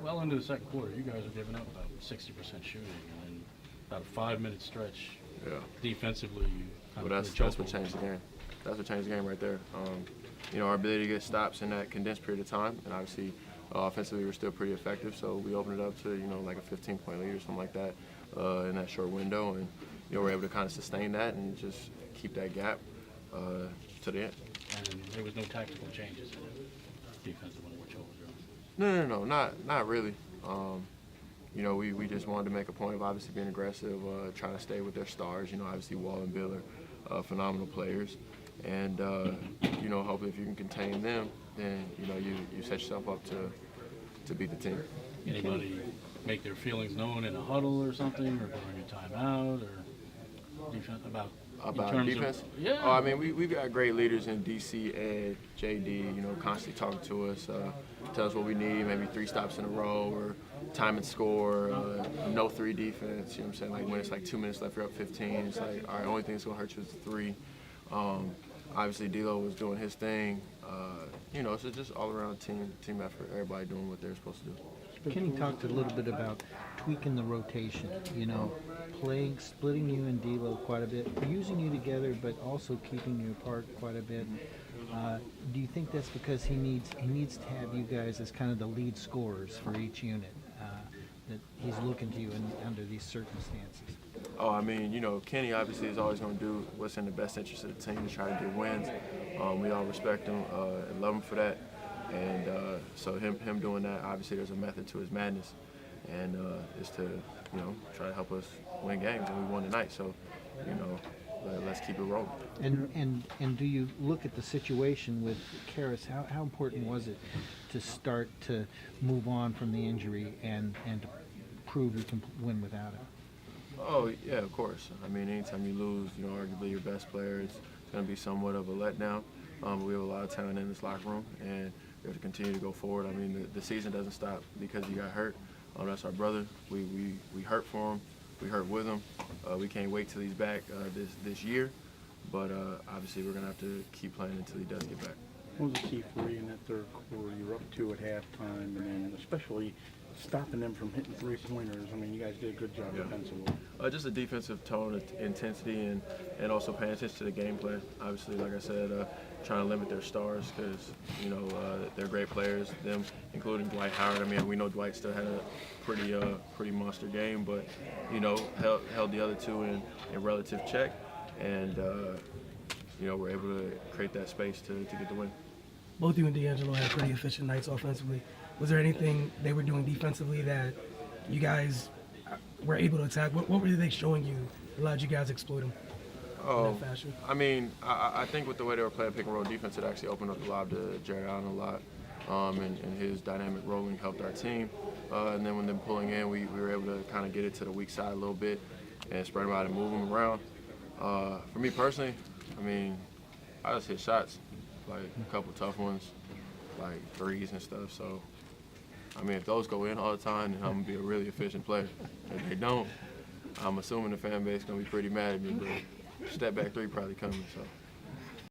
Well into the second quarter, you guys are giving up about 60% shooting, and then about a 5-minute stretch. Yeah. Defensively, you kind Well, of that's what changed the game. That's what changed the game right there. Our ability to get stops in that condensed period of time, and obviously offensively we're still pretty effective. So we opened it up to like a 15-point lead or something like that in that short window, and we're able to kind of sustain that and just keep that gap to the end. And there was no tactical changes in it defensively, which overdrove. No, not really. We just wanted to make a point of obviously being aggressive, trying to stay with their stars. Obviously Wall and Bill are phenomenal players, and hopefully if you can contain them, then you set yourself up to beat the team. Anybody make their feelings known in a huddle or something, or during a timeout, or defense About defense? Yeah. Oh, I mean, we've got great leaders in DC, Ed, JD, constantly talking to us, tell us what we need, maybe 3 stops in a row, or time and score, no 3 defense, you know what I'm saying? Like when it's like 2 minutes left, you're up 15, it's like, all right, only thing that's going to hurt you is the 3. Obviously, D'Lo was doing his thing. So just all around team effort, everybody doing what they're supposed to do. Kenny talked a little bit about tweaking the rotation, splitting you and D'Lo quite a bit, using you together, but also keeping you apart quite a bit. Do you think that's because he needs to have you guys as kind of the lead scorers for each unit, that he's looking to you under these circumstances? Oh, I mean, Kenny obviously is always going to do what's in the best interest of the team to try to get wins. We all respect him and love him for that. And so him doing that, obviously there's a method to his madness, and is to try to help us win games, and we won tonight. So let's keep it rolling. And do you look at the situation with Karis? How important was it to start to move on from the injury and to prove you can win without him? Oh yeah, of course. I mean, anytime you lose, arguably your best player, it's going to be somewhat of a letdown. We have a lot of talent in this locker room, and we have to continue to go forward. I mean, the season doesn't stop because he got hurt. That's our brother. We hurt for him. We hurt with him. We can't wait till he's back this year. But obviously, we're going to have to keep playing until he does get back. What was the key for you in that third quarter? You were up 2 at halftime, and then especially stopping them from hitting 3-pointers. I mean, you guys did a good job defensively. Just a defensive tone, intensity, and also paying attention to the game plan. Obviously, like I said, trying to limit their stars because, they're great players, them including Dwight Howard. I mean, we know Dwight still had a pretty monster game, but, held the other 2 in relative check, and, we're able to create that space to get the win. Both you and DAngelo had pretty efficient nights offensively. Was there anything they were doing defensively that you guys were able to attack? What were they showing you that allowed you guys to exploit them in that fashion? I mean, I think with the way they were playing pick and roll defense, it actually opened up the lob to Jared Allen a lot, and his dynamic rolling helped our team. And then when they're pulling in, we were able to kind of get it to the weak side a little bit and spread them out and move them around. For me personally, I mean, I just hit shots, like a couple tough ones, like 3s and stuff. So, I mean, if those go in all the time, then I'm going to be a really efficient player. If they don't, I'm assuming the fan base is going to be pretty mad at me, but step back 3 probably coming, so.